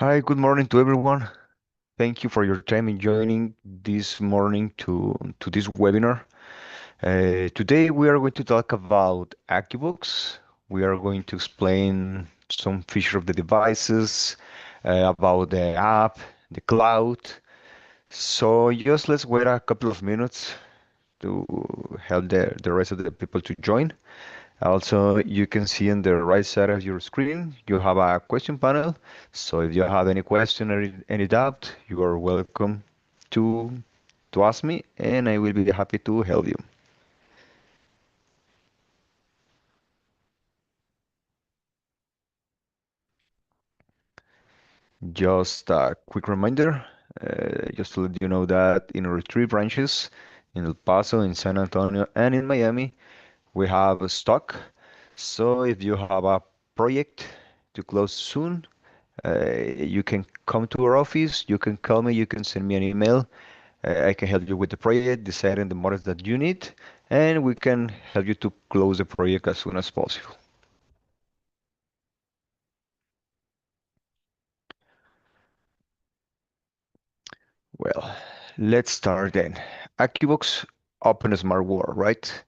Hi, good morning to everyone. Thank you for your time in joining this morning to this webinar. Today we are going to talk about Akuvox. We are going to explain some features of the devices, about the app, the cloud. So just let's wait a couple of minutes to help the rest of the people to join. Also, you can see on the right side of your screen, you have a question panel. So if you have any question or any doubt, you are welcome to to ask me, and I will be happy to help you. Just a quick reminder, just to let you know that in our three branches, in El Paso, in San Antonio, and in Miami, we have a stock. So if you have a project to close soon, you can come to our office, you can call me, you can send me an email. I can help you with the project, deciding the models that you need, and we can help you to close the project as soon as possible. Well, let's start then. Akuvox Open Smart World, right?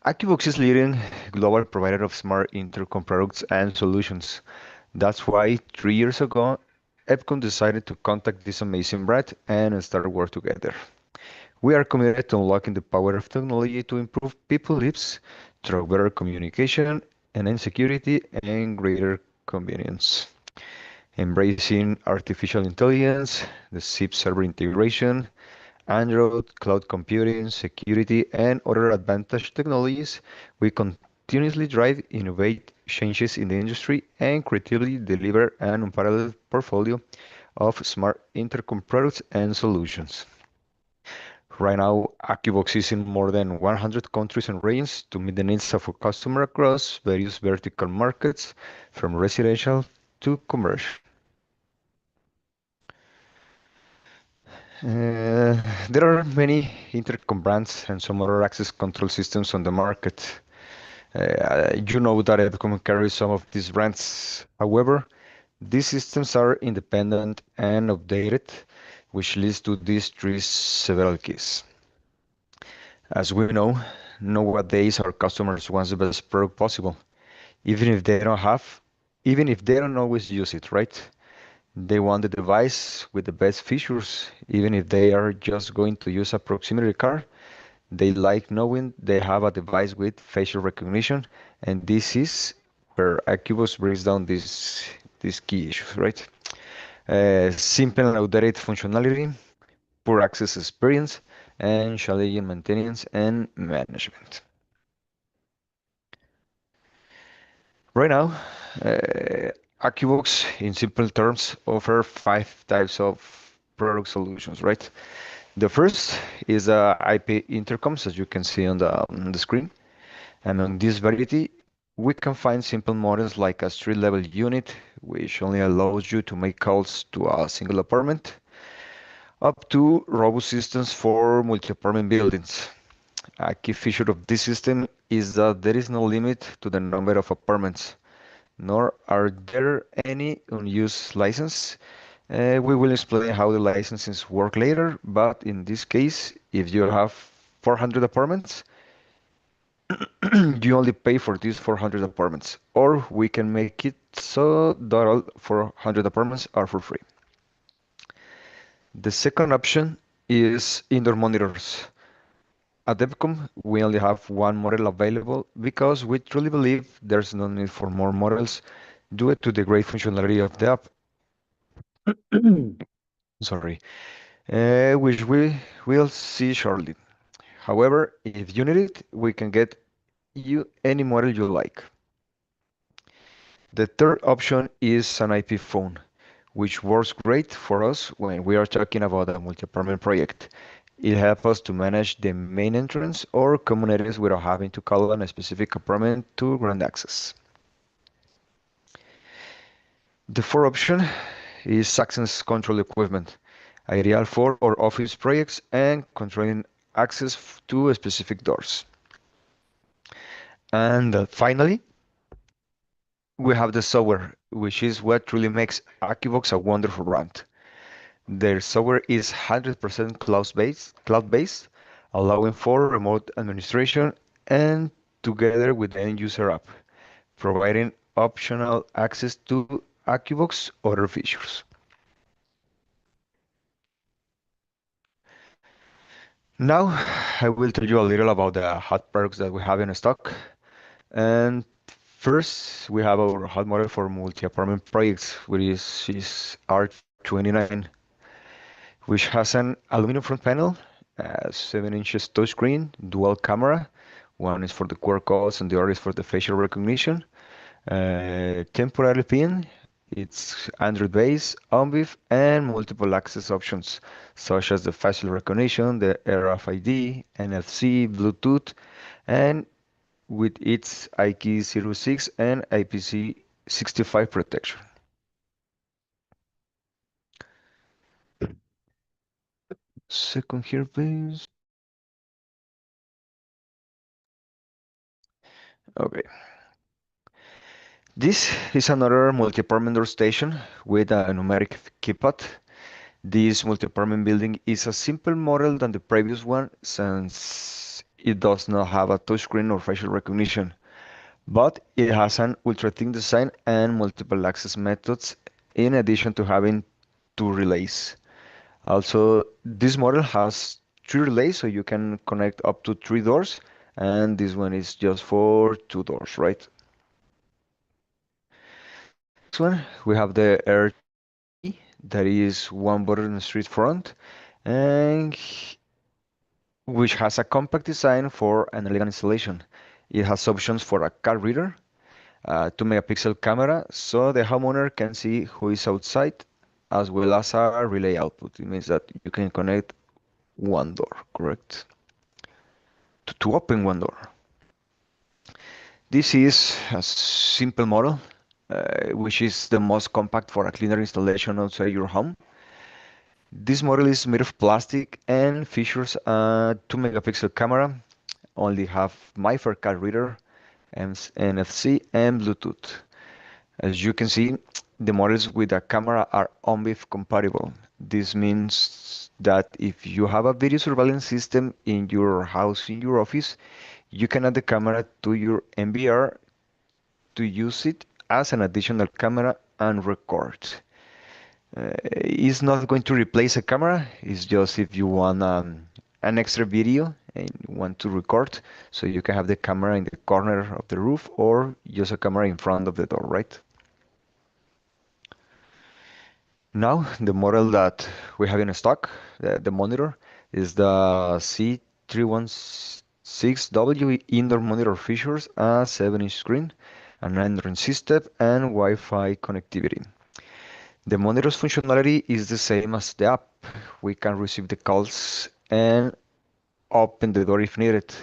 Akuvox is leading global provider of smart intercom products and solutions. That's why 3 years ago, Epcon decided to contact this amazing brand and start work together. We are committed to unlocking the power of technology to improve people's lives through better communication and security and greater convenience. Embracing artificial intelligence, the SIP server integration, Android, cloud computing, security, and other advanced technologies, we continuously drive innovate changes in the industry and creatively deliver an unparalleled portfolio of smart intercom products and solutions. Right now, Akuvox is in more than 100 countries and regions to meet the needs of our customer across various vertical markets, from residential to commercial. There are many intercom brands and some other access control systems on the market. You know that Edcom carries some of these brands. However, these systems are independent and updated, which leads to these three several keys. As we know, nowadays our customers want the best product possible, even if they don't have, even if they don't always use it, right? They want the device with the best features, even if they are just going to use a proximity card. They like knowing they have a device with facial recognition, and this is where Acubus brings down these key issues, right? Simple and outdated functionality, poor access experience, and challenging maintenance and management. Right now, Accubox, in simple terms, offer five types of product solutions, right? The first is IP intercoms, as you can see on the screen. And on this variety, we can find simple models like a street-level unit, which only allows you to make calls to a single apartment, up to robust systems for multi-apartment buildings. A key feature of this system is that there is no limit to the number of apartments, nor are there any unused license. We will explain how the licenses work later, but in this case, if you have 400 apartments, you only pay for these 400 apartments, or we can make it so that all 400 apartments are for free. The second option is indoor monitors. At Devcom, we only have one model available because we truly believe there's no need for more models due to the great functionality of the app. Sorry, which we will see shortly. However, if you need it, we can get you any model you like. The third option is an IP phone, which works great for us when we are talking about a multi-apartment project. It helps us to manage the main entrance or common areas without having to call on a specific apartment to grant access. The fourth option is access control equipment, ideal for our office projects and controlling access to specific doors. And finally, we have the software, which is what truly makes Akivox a wonderful brand. Their software is 100% cloud-based, allowing for remote administration and together with the end user app, providing optional access to Akivox other features. Now, I will tell you a little about the hot products that we have in stock. And first, we have our hot model for multi-apartment projects, which is R29, which has an aluminum front panel, a 7 inches touchscreen, dual camera. One is for the QR codes and the other is for the facial recognition. Temporary pin, it's Android based, ONBIF, and multiple access options such as the facial recognition, the RFID, NFC, Bluetooth, and with its IP06 and IPC65 protection. Second here, please. Okay. This is another multi-apartment door station with a numeric keypad. This multi-apartment building is a simple model than the previous one since it does not have a touchscreen or facial recognition, but it has an ultra-thin design and multiple access methods in addition to having two relays. Also, this model has three relays, so you can connect up to three doors, and this one is just for two doors, right? Next one, we have the R3, that is one button street front, and which has a compact design for an elegant installation. It has options for a card reader, a 2 megapixel camera, so the homeowner can see who is outside, as well as a relay output. It means that you can connect one door, correct? To open one door. This is a simple model, which is the most compact for a cleaner installation outside your home. This model is made of plastic and features a 2 megapixel camera, only have MiFi card reader, NFC, and Bluetooth. As you can see, the models with a camera are ONBIF compatible. This means that if you have a video surveillance system in your house, in your office, you can add the camera to your MVR to use it as an additional camera and record. It's not going to replace a camera, it's just if you want an extra video and you want to record, so you can have the camera in the corner of the roof or just a camera in front of the door, right? Now, the model that we have in stock, the monitor, is the C316W indoor monitor features a 7-inch screen, an Android system, and Wi-Fi connectivity. The monitor's functionality is the same as the app. We can receive the calls and open the door if needed.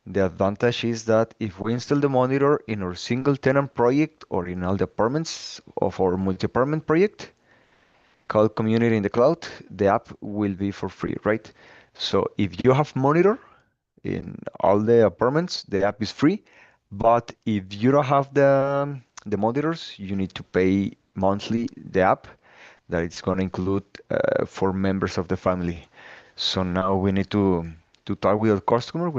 The advantage is that if we install the monitor in our single tenant project or in all the apartments of our multi-apartment project, called Community in the Cloud, the app will be for free, right? So if you have monitor in all the apartments, the app is free. But if you don't have the monitors, you need to pay monthly the app that it's going to include for members of the family. So now we need to talk with our customer,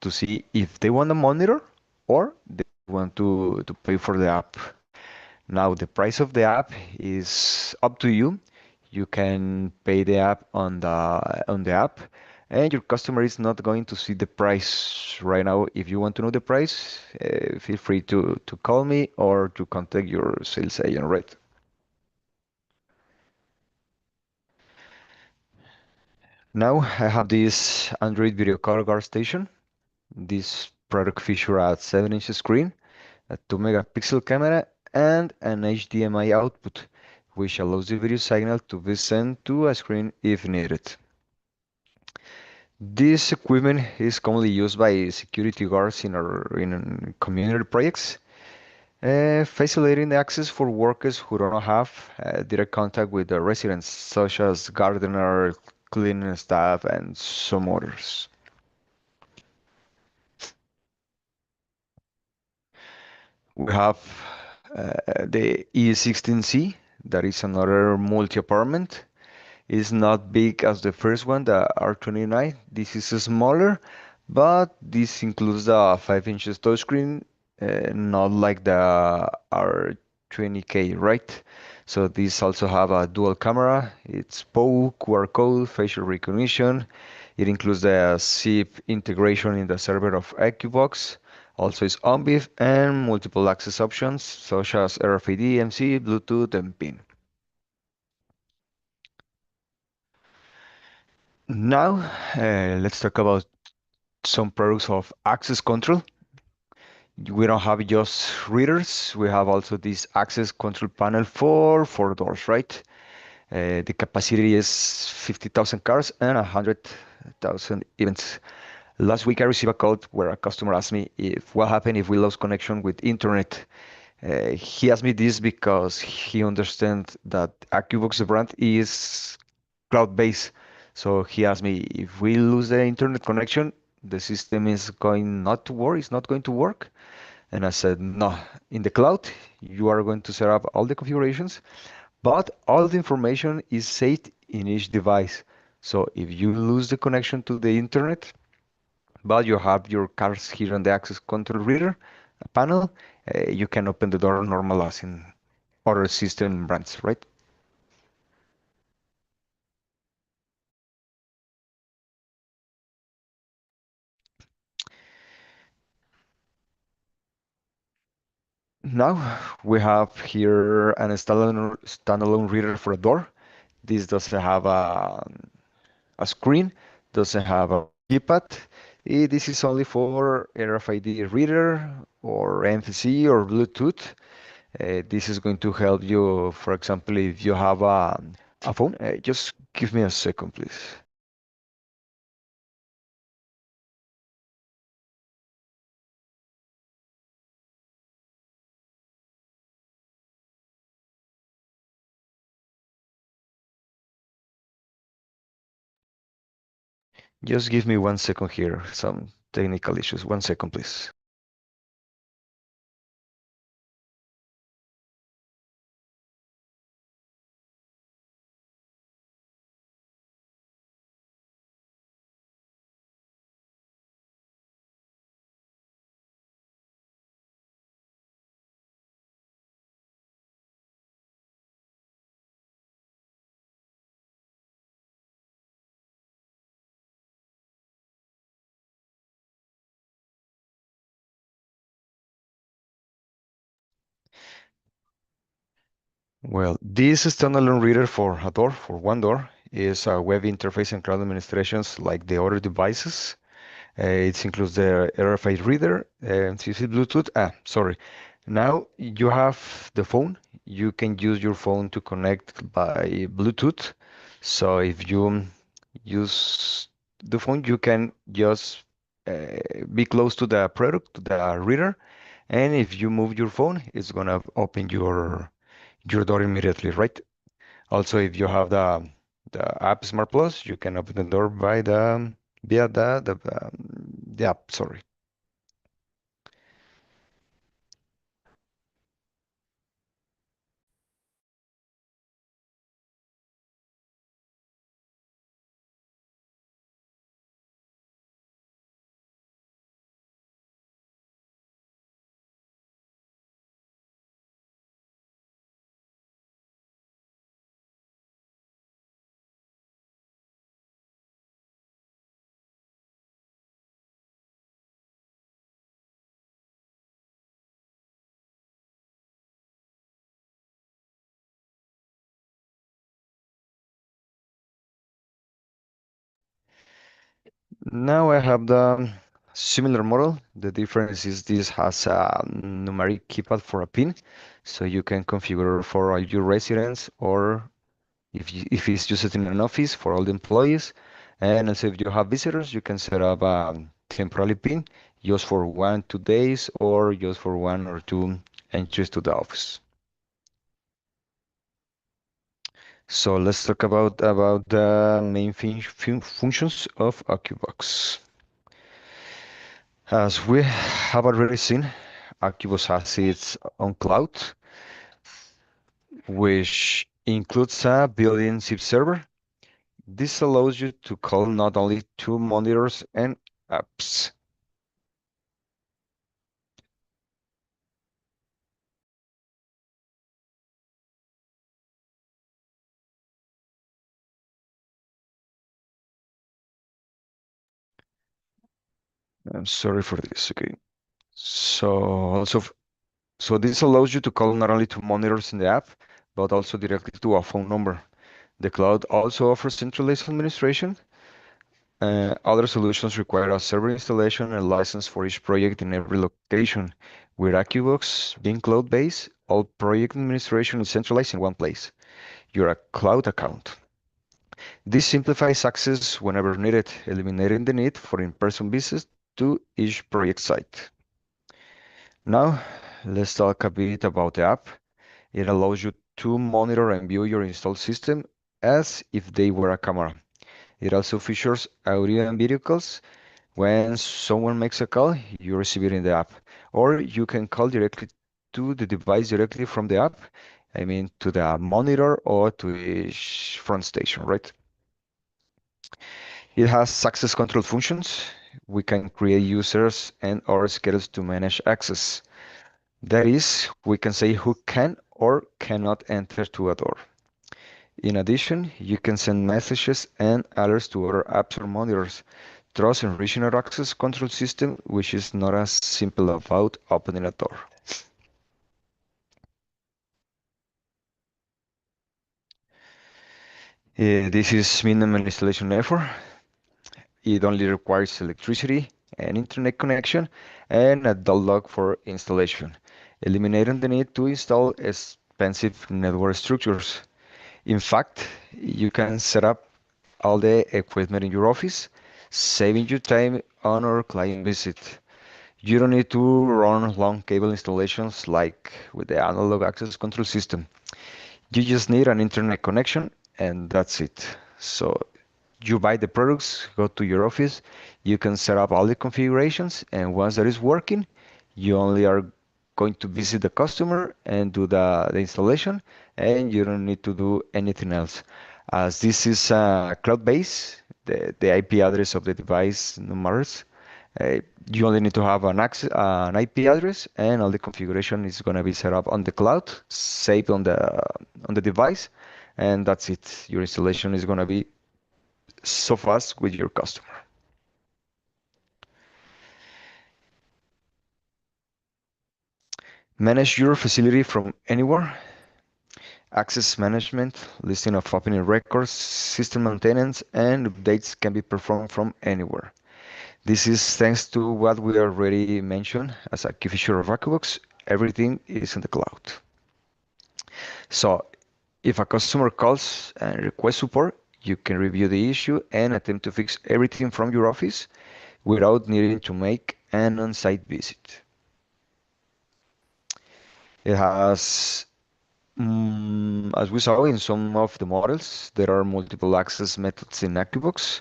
to see if they want a monitor or they want to pay for the app. Now, the price of the app is up to you. You can pay the app on the app, and your customer is not going to see the price right now. If you want to know the price, feel free to call me or to contact your sales agent, right? Now, I have this Android video call guard station. This product feature a 7-inch screen, a 2 megapixel camera, and an HDMI output, which allows the video signal to be sent to a screen if needed. This equipment is commonly used by security guards in community projects, facilitating the access for workers who don't have direct contact with the residents, such as gardener, cleaning staff, and some others. We have The E16C, that is another multi-apartment, is not big as the first one, the R29. This is smaller, but this includes the 5 inches touchscreen, not like the R20K, right? So this also have a dual camera. It's POV, QR code, facial recognition. It includes the SIP integration in the server of Akuvox. Also is ONBIF and multiple access options such as RFID, MC, Bluetooth, and PIN. Now, let's talk about some products of access control. We don't have just readers, we have also this access control panel for four doors, right? The capacity is 50,000 cars and 100,000 events. Last week I received a call where a customer asked me if what happened if we lost connection with internet. He asked me this because he understands that Akuvox brand is cloud-based. So he asked me if we lose the internet connection, the system is going not to work, it's not going to work. And I said, no, in the cloud, you are going to set up all the configurations, but all the information is saved in each device. So if you lose the connection to the internet, but you have your cards here on the access control reader panel, you can open the door normal as in other system brands, right? Now we have here an standalone reader for a door. This doesn't have a screen, doesn't have a keypad. This is only for RFID reader or NFC or Bluetooth. This is going to help you, for example, if you have a phone. Just give me a second, please. Just give me 1 second here. Some technical issues. 1 second, please. Well, this standalone reader for a door, for one door, is a web interface and cloud administrations like the other devices. It includes the RFID reader and CC Bluetooth. Sorry. Now you have the phone. You can use your phone to connect by Bluetooth. So if you use the phone, you can just be close to the product, to the reader, and if you move your phone, it's gonna open your door immediately, right? Also, if you have the app Smart Plus, you can open the door by the via the app. Sorry. Now I have the similar model. The difference is this has a numeric keypad for a pin, so you can configure for all your residents or if it's used in an office for all the employees. And also if you have visitors, you can set up a temporary pin just for 1, 2 days or just for 1 or 2 entries to the office. So let's talk about the main functions of Akubox. As we have already seen, Akubox has its own cloud. which includes a built-in zip server. This allows you to call not only to monitors and apps. I'm sorry for this. Okay. So also, so this allows you to call not only to monitors in the app, but also directly to a phone number. The cloud also offers centralized administration. Other solutions require a server installation and license for each project in every location. With Akuvox being cloud-based, all project administration is centralized in one place, your cloud account. This simplifies access whenever needed, eliminating the need for in-person visits to each project site. Now, let's talk a bit about the app. It allows you to monitor and view your installed system as if they were a camera. It also features audio and video calls. When someone makes a call, you receive it in the app, or you can call directly to the device directly from the app. I mean, to the monitor or to each front station, right? It has access control functions. We can create users and or schedules to manage access. That is, we can say who can or cannot enter to a door. In addition, you can send messages and alerts to other apps or monitors, thus enriching our access control system, which is not as simple about opening a door. This is minimum installation effort. It only requires electricity and internet connection and a dual log for installation, eliminating the need to install expensive network structures. In fact, you can set up all the equipment in your office, saving you time on our client visit. You don't need to run long cable installations like with the analog access control system. You just need an internet connection and that's it. So you buy the products, go to your office, you can set up all the configurations, and once that is working, you only are going to visit the customer and do the installation, and you don't need to do anything else. As this is cloud-based, the IP address of the device no matters. Uh, you only need to have an IP address, and all the configuration is going to be set up on the cloud, saved on the device, and that's it. Your installation is going to be so fast with your customer. Manage your facility from anywhere. Access management, listing of opening records, system maintenance, and updates can be performed from anywhere. This is thanks to what we already mentioned as a key feature of Akuvox. Everything is in the cloud. So if a customer calls and requests support, you can review the issue and attempt to fix everything from your office without needing to make an on-site visit. It has as we saw in some of the models, there are multiple access methods in Akuvox.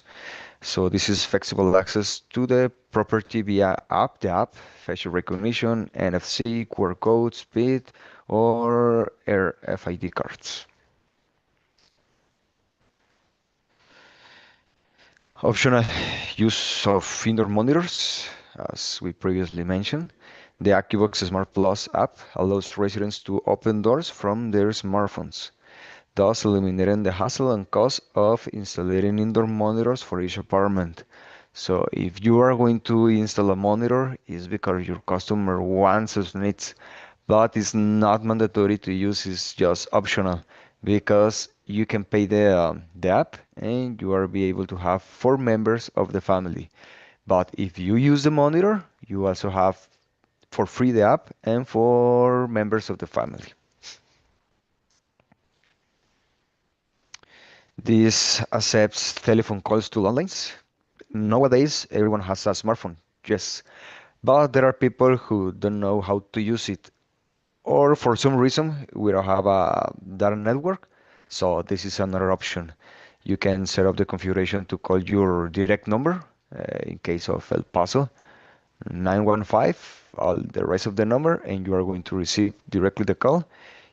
So this is flexible access to the property via the app, facial recognition, NFC, QR code, speed, or RFID cards. Optional use of indoor monitors, as we previously mentioned. The Akuvox Smart Plus app allows residents to open doors from their smartphones, thus eliminating the hassle and cost of installing indoor monitors for each apartment. So if you are going to install a monitor, it's because your customer wants or needs, but it's not mandatory to use, it's just optional because you can pay the app and you are be able to have 4 members of the family. But if you use the monitor, you also have for free the app and 4 members of the family. This accepts telephone calls to landlines. Nowadays, everyone has a smartphone, yes, but there are people who don't know how to use it, or for some reason, we don't have a data network. So this is another option. You can set up the configuration to call your direct number, in case of El Paso, 915, all the rest of the number, and you are going to receive directly the call.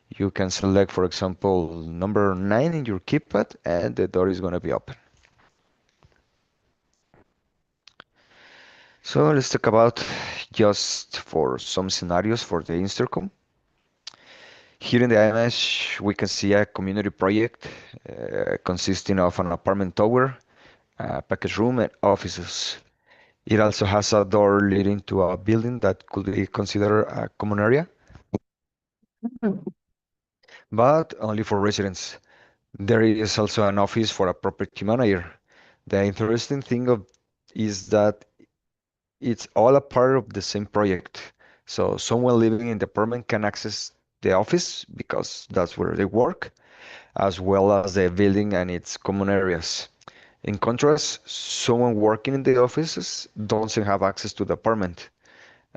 You can select, for example, number 9 in your keypad, and the door is going to be open. So let's talk about just for some scenarios for the intercom. Here in the image, we can see a community project consisting of an apartment tower, a package room, and offices. It also has a door leading to a building that could be considered a common area, but only for residents. There is also an office for a property manager. The interesting thing is that it's all a part of the same project. So someone living in the apartment can access the office because that's where they work, as well as the building and its common areas. In contrast, someone working in the offices doesn't have access to the apartment.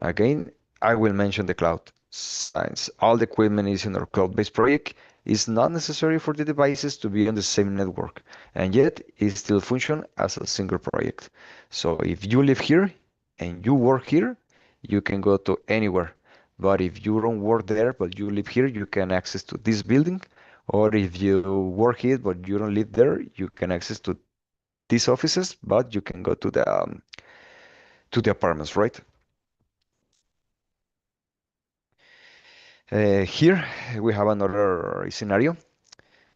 Again, I will mention the cloud. Since all the equipment is in our cloud-based project, it's not necessary for the devices to be on the same network, and yet it still functions as a single project. So if you live here and you work here, you can go to anywhere. But if you don't work there, but you live here, you can access to this building. Or if you work here, but you don't live there, you can access to these offices, but you can go to the apartments, right? Here we have another scenario.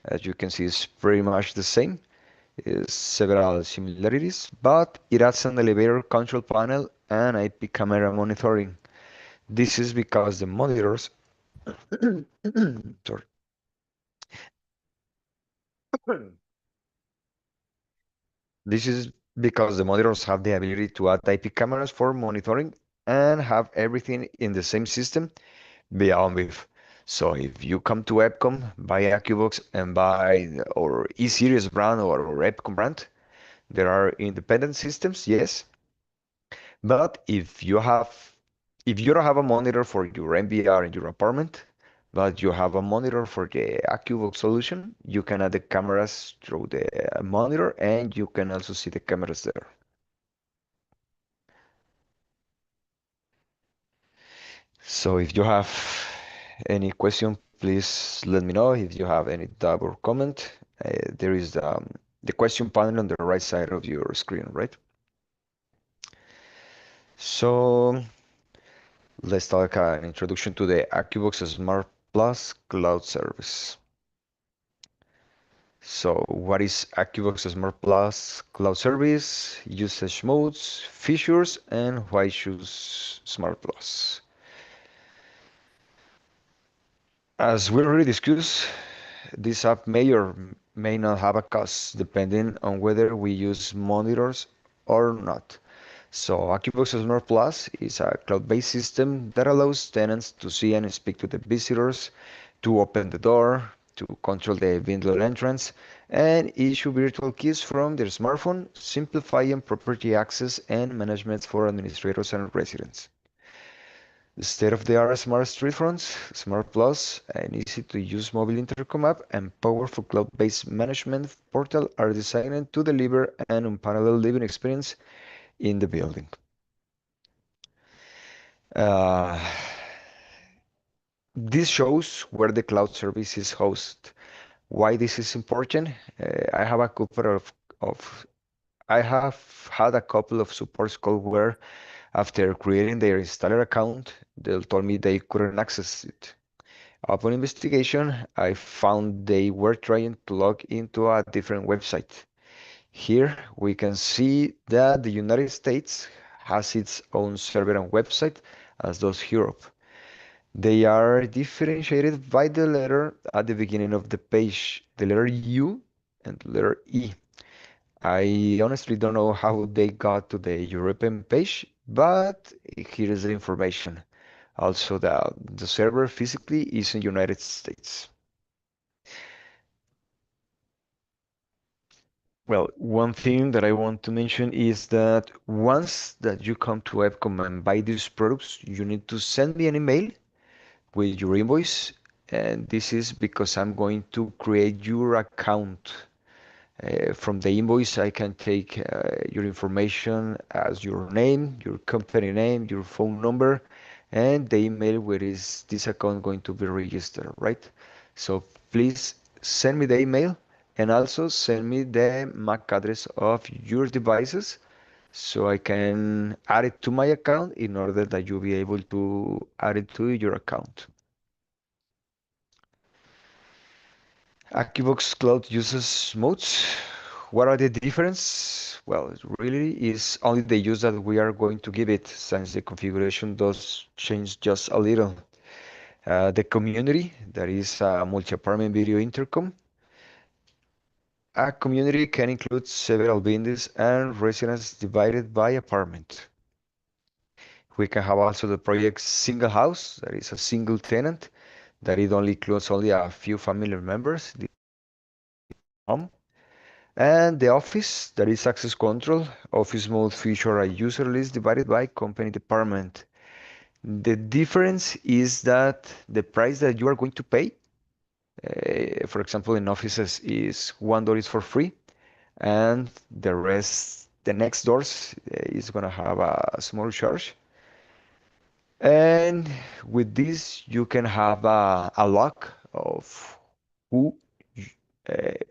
As you can see, it's pretty much the same. Several similarities, but it adds an elevator control panel and IP camera monitoring. This is because the monitors, sorry, this is because the monitors have the ability to add IP cameras for monitoring and have everything in the same system via ONBIF. So if you come to Epcom, buy Akuvox and buy our E-Series brand or our Epcom brand, there are independent systems, yes, but if you don't have a monitor for your MBR in your apartment, but you have a monitor for the Akuvox solution, you can add the cameras through the monitor and you can also see the cameras there. So if you have any question, please let me know. If you have any doubt or comment, there is the question panel on the right side of your screen, right? So let's talk an introduction to the Akuvox Smart Plus Cloud Service. So what is Akuvox Smart Plus Cloud Service, usage modes, features, and why choose Smart Plus? As we already discussed, this app may or may not have a cost depending on whether we use monitors or not. So Akuvox Smart Plus is a cloud-based system that allows tenants to see and speak to the visitors, to open the door, to control the window entrance, and issue virtual keys from their smartphone, simplifying property access and management for administrators and residents. The state-of-the-art smart street fronts, Smart Plus, an easy-to-use mobile intercom app, and powerful cloud-based management portal are designed to deliver an unparalleled living experience in the building. Uh, this shows where the cloud service is hosted. Why this is important? I have a couple of I have had a couple of support calls where after creating their installer account, they told me they couldn't access it. Upon investigation, I found they were trying to log into a different website. Here we can see that the United States has its own server and website, as does Europe. They are differentiated by the letter at the beginning of the page, the letter U and the letter E. I honestly don't know how they got to the European page, but here is the information. Also, the server physically is in United States. Well, one thing that I want to mention is that once that you come to Epcom and buy these products, you need to send me an email with your invoice. And this is because I'm going to create your account. From the invoice, I can take your information as your name, your company name, your phone number, and the email where is this account going to be registered, right? So please send me the email and also send me the MAC address of your devices so I can add it to my account in order that you'll be able to add it to your account. Akuvox Cloud uses modes. What are the difference? Well, it really is only the use that we are going to give it, since the configuration does change just a little. The community, that is a multi-apartment video intercom. A community can include several buildings and residents divided by apartment. We can have also the project single house, that is a single tenant, that it only includes only a few family members. The home. And the office, that is access control. Office mode feature a user list divided by company department. The difference is that the price that you are going to pay, for example, in offices is one door is for free, and the rest, the next doors is gonna have a small charge. And with this, you can have a lock of who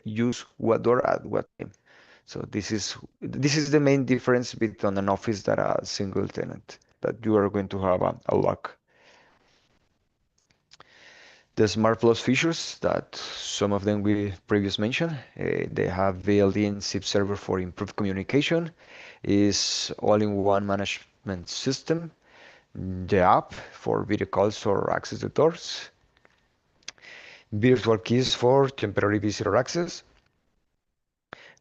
use what door at what time. So this is the main difference between an office that a single tenant, that you are going to have a lock. The Smart Plus features that some of them we previously mentioned, they have built-in SIP server for improved communication, is all-in-one management system, the app for video calls or access the doors, virtual keys for temporary visitor access,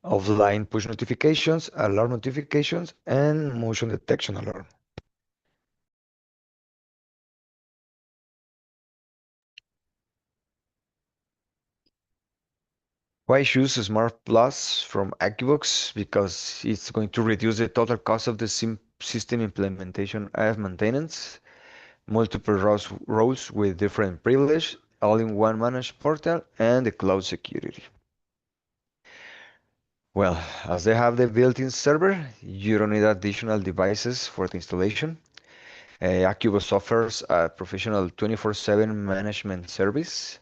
offline push notifications, alarm notifications, and motion detection alarm. Why choose Smart Plus from Akuvox? Because it's going to reduce the total cost of the system implementation and maintenance, multiple roles with different privilege, all-in-one managed portal, and the cloud security. Well, as they have the built-in server, you don't need additional devices for the installation. Akuvox offers a professional 24/7 management service.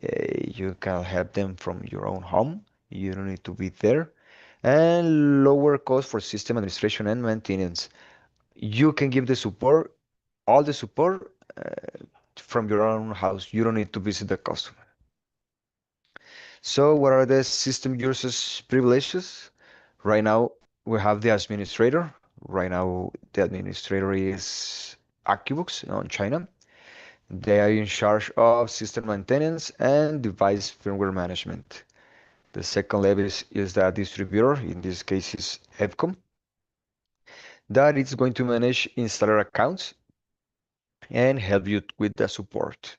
You can help them from your own home. You don't need to be there. And lower cost for system administration and maintenance. You can give the support, all the support from your own house. You don't need to visit the customer. So what are the system users privileges? Right now we have the administrator. Right now the administrator is Akuvox on China. They are in charge of system maintenance and device firmware management. The second level is the distributor, in this case is EVCOM, that is going to manage installer accounts and help you with the support.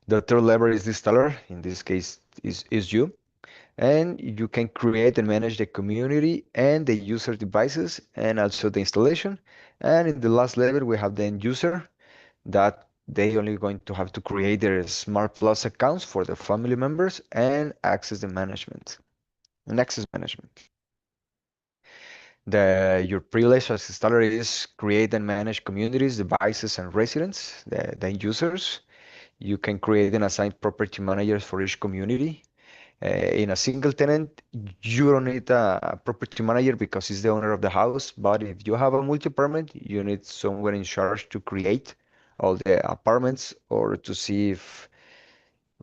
The third level is the installer, in this case is you, and you can create and manage the community and the user devices and also the installation. And in the last level, we have the end user, that they only going to have to create their Smart Plus accounts for their family members and access management. Your privilege as installer is create and manage communities, devices, and residents, the end users. You can create and assign property managers for each community. In a single tenant, you don't need a property manager because it's the owner of the house. But if you have a multi-apartment, you need someone in charge to create all the apartments or to see if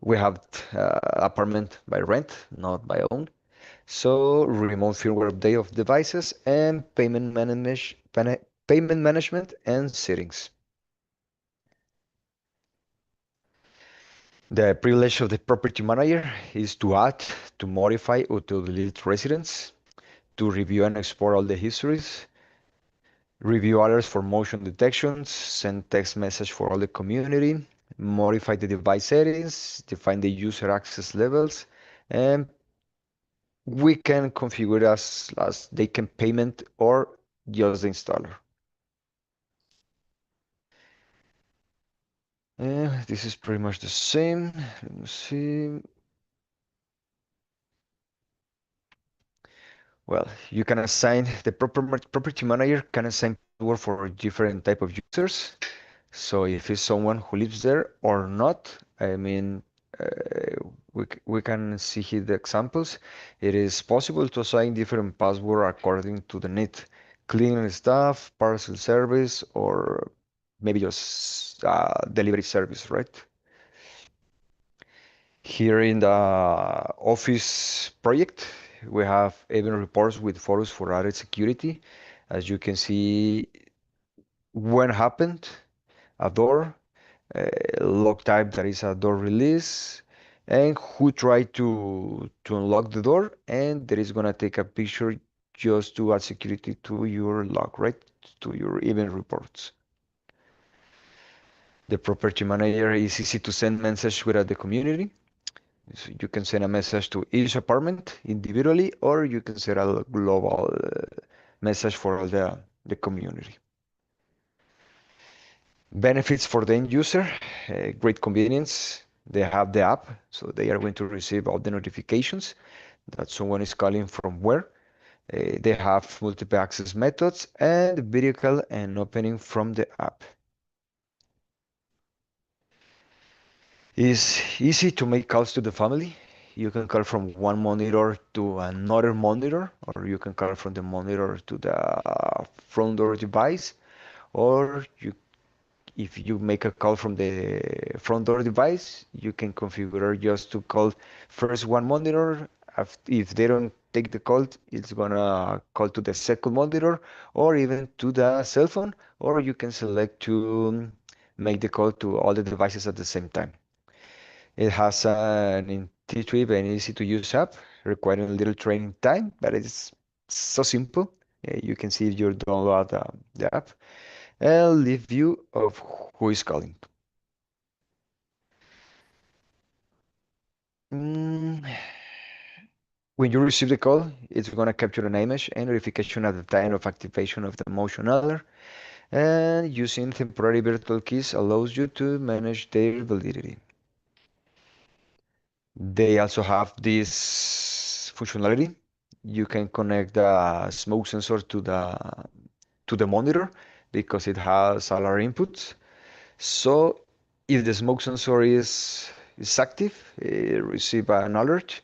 we have apartment by rent, not by own. So remote firmware update of devices and payment management and settings. The privilege of the property manager is to add, to modify, or to delete residents, to review and export all the histories, review alerts for motion detections, send text message for all the community, modify the device settings, define the user access levels, and we can configure as they can payment or just the installer. This is pretty much the same. Let me see. Well, you can assign the property manager can assign password for different type of users. So if it's someone who lives there or not, I mean, we can see here the examples. It is possible to assign different password according to the need. Cleaning staff, parcel service, or maybe just delivery service, right? Here in the Office project, we have event reports with photos for added security. As you can see, when happened, a door, log type that is a door release, and who tried to unlock the door, and there is gonna take a picture just to add security to your log, right? To your event reports. The property manager is easy to send message without the community. So you can send a message to each apartment individually, or you can send a global message for all the community. Benefits for the end user, great convenience. They have the app, so they are going to receive all the notifications that someone is calling from where. They have multiple access methods and video call and opening from the app. It's easy to make calls to the family. You can call from one monitor to another monitor, or you can call from the monitor to the front door device, or if you make a call from the front door device, you can configure just to call first one monitor. If they don't take the call, it's gonna call to the second monitor or even to the cell phone, or you can select to make the call to all the devices at the same time. It has an intuitive and easy to use app, requiring a little training time, but it's so simple. You can see if you download the app and leave view of who is calling. Mm, When you receive the call, it's going to capture an image and notification at the time of activation of the motion alert. And using temporary virtual keys allows you to manage their validity. They also have this functionality. You can connect the smoke sensor to the monitor because it has alarm inputs. So if the smoke sensor is active, it receive an alert.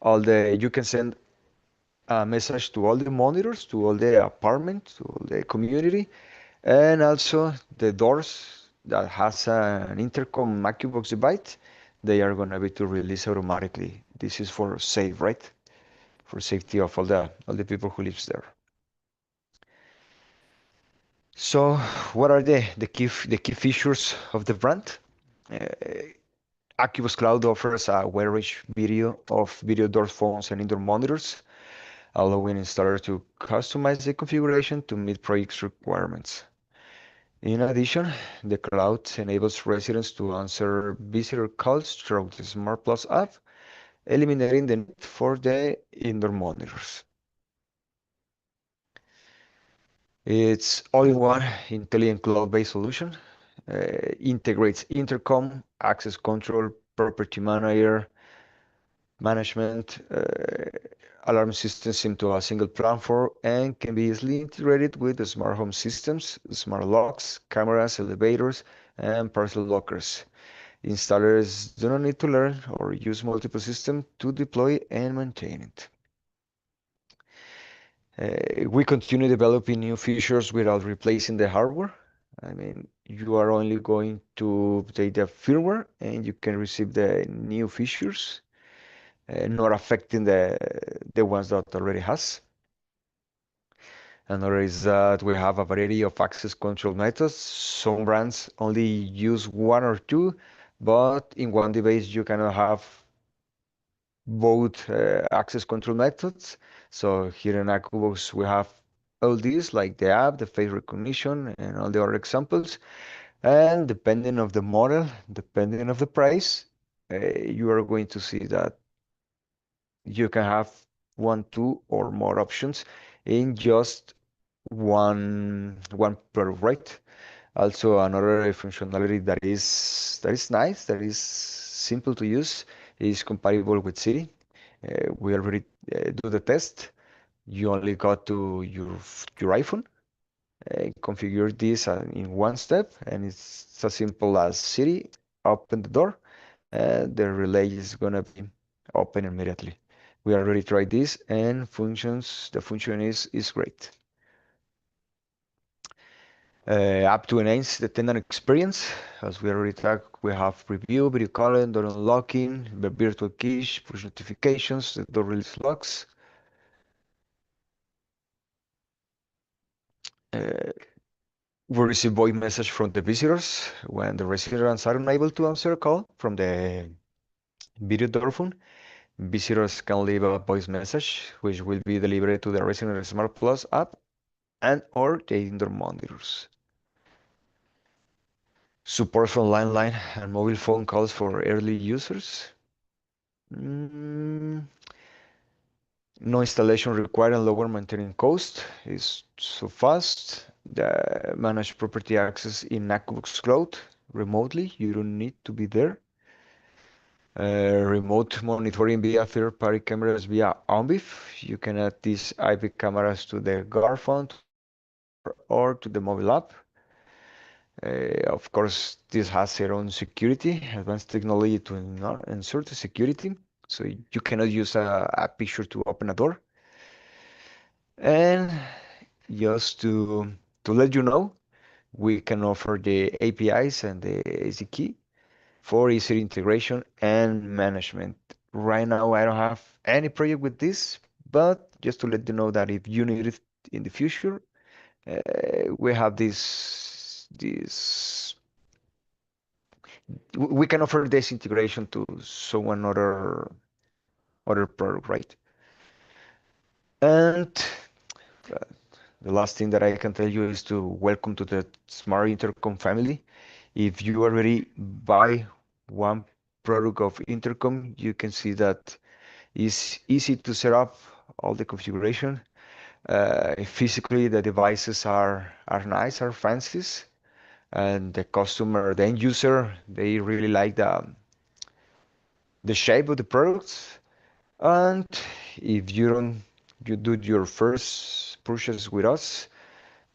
All the you can send a message to all the monitors, to all the apartments, to all the community, and also the doors that has an intercom Akuvox device, they are gonna be to release automatically. This is for safe, right? For safety of all the people who lives there. So, what are the key features of the brand? Uh, Akuvox Cloud offers a wide-range video door phones and indoor monitors, allowing installers to customize the configuration to meet project's requirements. In addition, the cloud enables residents to answer visitor calls through the Smart Plus app, eliminating the need for the indoor monitors. It's all-in-one intelligent cloud-based solution. Integrates intercom, access control, property manager, management, alarm systems into a single platform, and can be easily integrated with the smart home systems, smart locks, cameras, elevators, and parcel lockers. Installers do not need to learn or use multiple systems to deploy and maintain it. We continue developing new features without replacing the hardware. I mean, you are only going to update the firmware and you can receive the new features, not affecting the ones that already has. Another is that we have a variety of access control methods. Some brands only use one or two, but in one device you cannot have both access control methods. So here in Akuvox we have all these like the app, the face recognition, and all the other examples. And depending of the model, depending of the price, you are going to see that you can have one, two, or more options in just one product, right? Also, another functionality that is nice, that is simple to use, is compatible with Siri. We already do the test. You only got to your iPhone, Configure this in one step, and it's as simple as Siri, open the door, and the relay is gonna be open immediately. We already tried this, and the function is great. Up to enhance the tenant experience, as we already talked, we have preview, video calling, door unlocking, the virtual keys, push notifications, the door release locks. Uh, we receive voice message from the visitors when the residents are unable to answer a call from the video door phone. Visitors can leave a voice message, which will be delivered to the resident Smart Plus app and or the indoor monitors. Support for landline and mobile phone calls for early users. Mm, no installation required and lower maintaining cost is so fast. The managed property access in Akuvox Cloud remotely. You don't need to be there. Remote monitoring via third-party cameras via OnBIF. You can add these IP cameras to the guard phone or to the mobile app. Of course, this has their own security, advanced technology to ensure the security. So you cannot use a picture to open a door. And just to let you know, we can offer the APIs and the AC key for easier integration and management. Right now, I don't have any project with this, but just to let you know that if you need it in the future, we have this we can offer this integration to someone other product, right? And uh, the last thing that I can tell you is to welcome to the Smart Intercom family. If you already buy one product of Intercom, you can see that it's easy to set up all the configuration. Physically, the devices are nice, are fancy, and the customer, the end user, they really like the shape of the products. And if you do your first purchase with us,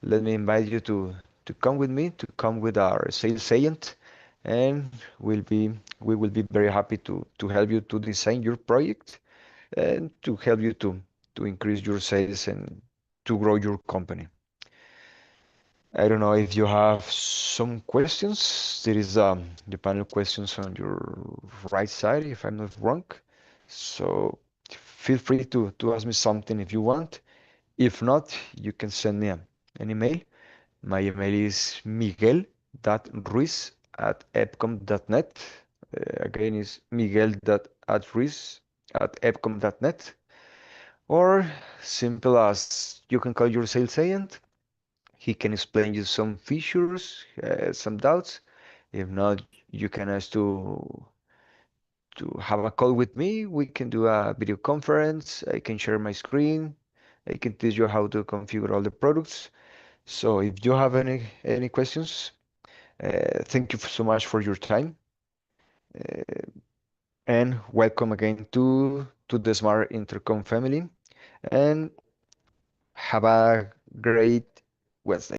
let me invite you to come with me, to come with our sales agent, and we will be very happy to help you to design your project and to help you to increase your sales and to grow your company. I don't know if you have some questions. There is the panel questions on your right side, if I'm not wrong. So feel free to ask me something if you want. If not, you can send me an email. My email is miguel.ruiz@epcom.net. Again, is miguel.ruiz@epcom.net. Or simple as you can call your sales agent. He can explain you some features, some doubts. If not, you can ask to have a call with me. We can do a video conference. I can share my screen. I can teach you how to configure all the products. So if you have any questions, thank you so much for your time, uh, and welcome again to the Smart Intercom family. And have a great Wednesday.